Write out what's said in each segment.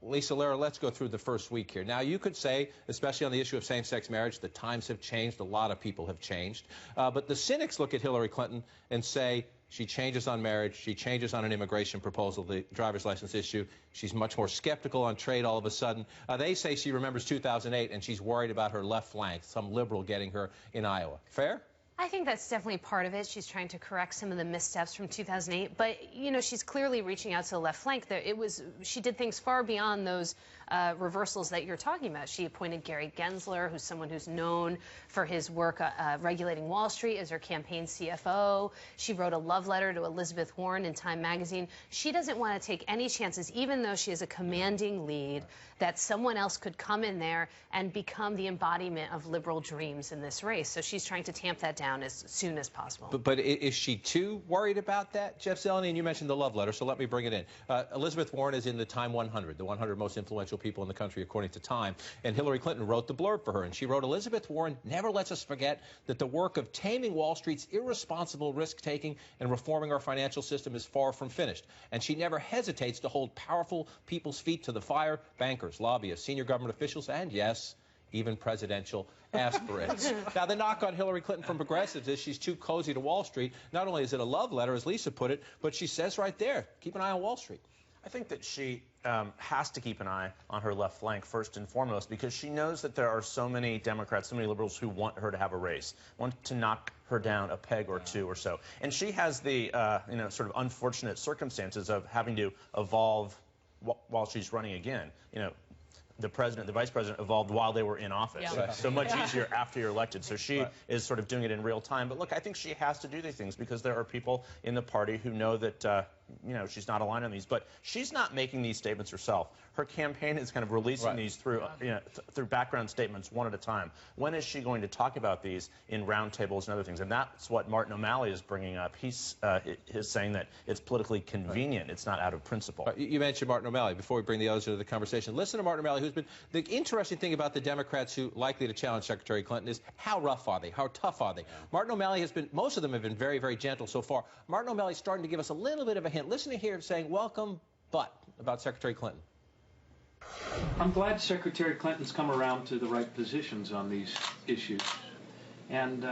Lisa Lara, let's go through the first week here. Now, you could say, especially on the issue of same-sex marriage, the times have changed. A lot of people have changed. But the cynics look at Hillary Clinton and say she changes on marriage, she changes on an immigration proposal, the driver's license issue. She's much more skeptical on trade all of a sudden. They say she remembers 2008 and she's worried about her left flank, some liberal getting her in Iowa. Fair? I think that's definitely part of it. She's trying to correct some of the missteps from 2008. But, you know, she's clearly reaching out to the left flank. She did things far beyond those reversals that you're talking about. She appointed Gary Gensler, who's someone who's known for his work regulating Wall Street, as her campaign CFO. She wrote a love letter to Elizabeth Warren in Time magazine. She doesn't want to take any chances, even though she is a commanding lead, that someone else could come in there and become the embodiment of liberal dreams in this race. So she's trying to tamp that down as soon as possible. But is she too worried about that, Jeff Zeleny? And you mentioned the love letter, so let me bring it in. Elizabeth Warren is in the Time 100, the 100 most influential people in the country, according to Time. And Hillary Clinton wrote the blurb for her. And she wrote, Elizabeth Warren never lets us forget that the work of taming Wall Street's irresponsible risk-taking and reforming our financial system is far from finished. And she never hesitates to hold powerful people's feet to the fire, bankers, lobbyists, senior government officials, and yes, even presidential aspirants. Now, the knock on Hillary Clinton from progressives is she's too cozy to Wall Street. Not only is it a love letter, as Lisa put it, but she says right there, keep an eye on Wall Street. I think that she has to keep an eye on her left flank first and foremost, because she knows that there are so many Democrats, so many liberals who want her to have a race, want to knock her down a peg or two or so. And she has the sort of unfortunate circumstances of having to evolve while she's running again. You know, the president, the vice president evolved while they were in office. Yeah. So much easier after you're elected. So she is sort of doing it in real time. But look, I think she has to do these things because there are people in the party who know that, she's not aligned on these. But she's not making these statements herself. Her campaign is kind of releasing these through, through background statements one at a time. When is she going to talk about these in roundtables and other things? And that's what Martin O'Malley is bringing up. He's saying that it's politically convenient. It's not out of principle. You mentioned Martin O'Malley. Before we bring the others into the conversation, listen to Martin O'Malley, who's been the interesting thing about the Democrats who likely to challenge Secretary Clinton is how rough are they? How tough are they? Martin O'Malley has been, most of them have been very, very gentle so far. Martin O'Malley's starting to give us a little bit of a hint. Listen to here saying, welcome, but about Secretary Clinton. I'm glad Secretary Clinton's come around to the right positions on these issues. And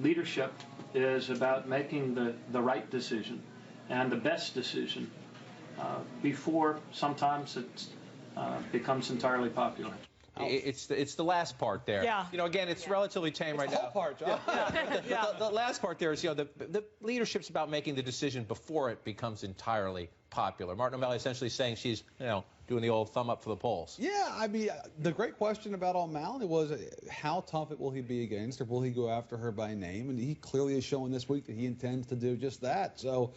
leadership is about making the right decision and the best decision before sometimes it becomes entirely popular. It's the last part there. Yeah. You know, again, it's relatively tame right now. The whole part, John. The last part there is, the leadership's about making the decision before it becomes entirely popular. Martin O'Malley essentially saying she's, doing the old thumb up for the polls. Yeah, I mean, the great question about O'Malley was how tough will he be against her? Will he go after her by name? And he clearly is showing this week that he intends to do just that. So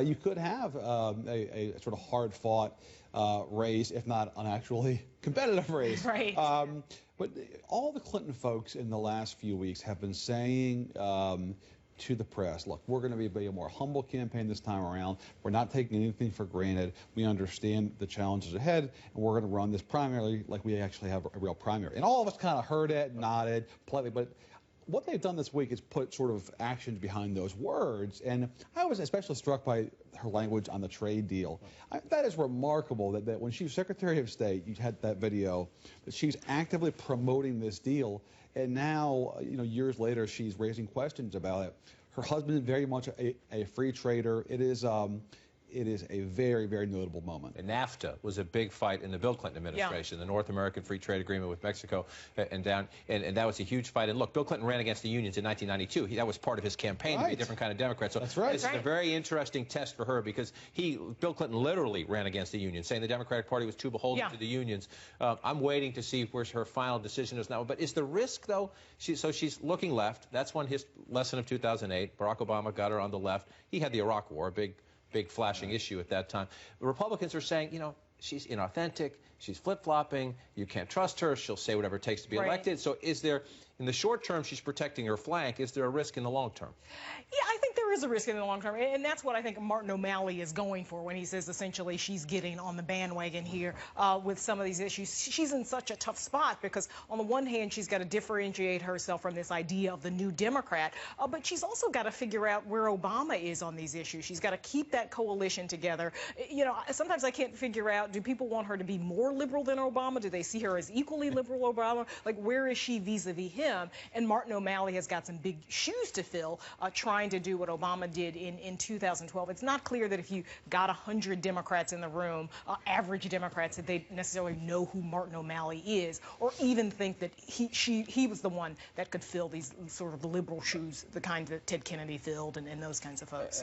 you could have a sort of hard-fought race, if not an actually competitive race. Right. But all the Clinton folks in the last few weeks have been saying to the press, look, we're going to be a more humble campaign this time around. We're not taking anything for granted. We understand the challenges ahead, and we're going to run this primary like we actually have a real primary. And all of us kind of heard it, nodded politely, but what they've done this week is put sort of actions behind those words. And I was especially struck by her language on the trade deal. That is remarkable that when she was Secretary of State, you had that video, that she's actively promoting this deal. And now, years later, she's raising questions about it. Her husband is very much a free trader. It is a very, very notable moment. And NAFTA was a big fight in the Bill Clinton administration, the North American Free Trade Agreement with Mexico, and that was a huge fight. And look, Bill Clinton ran against the unions in 1992. That was part of his campaign to be a different kind of Democrat. So that's right. This is a very interesting test for her because Bill Clinton literally ran against the unions, saying the Democratic Party was too beholden to the unions. I'm waiting to see where her final decision is now. But is the risk, though, so she's looking left. That's one lesson of 2008. Barack Obama got her on the left. He had the Iraq War, a big flashing issue at that time. The Republicans are saying, she's inauthentic, she's flip-flopping, you can't trust her, she'll say whatever it takes to be elected. So is there, in the short term, she's protecting her flank, is there a risk in the long term? Yeah, I think there is a risk in the long term, and that's what I think Martin O'Malley is going for when he says essentially she's getting on the bandwagon here with some of these issues. She's in such a tough spot because on the one hand, she's got to differentiate herself from this idea of the new Democrat, but she's also got to figure out where Obama is on these issues. She's got to keep that coalition together. You know, sometimes I can't figure out, do people want her to be more liberal than Obama? Do they see her as equally liberal Obama? Like, where is she vis-a-vis him? And Martin O'Malley has got some big shoes to fill trying to do what Obama did in 2012. It's not clear that if you got 100 Democrats in the room, average Democrats, that they necessarily know who Martin O'Malley is or even think that he was the one that could fill these sort of liberal shoes, the kind that Ted Kennedy filled and those kinds of folks.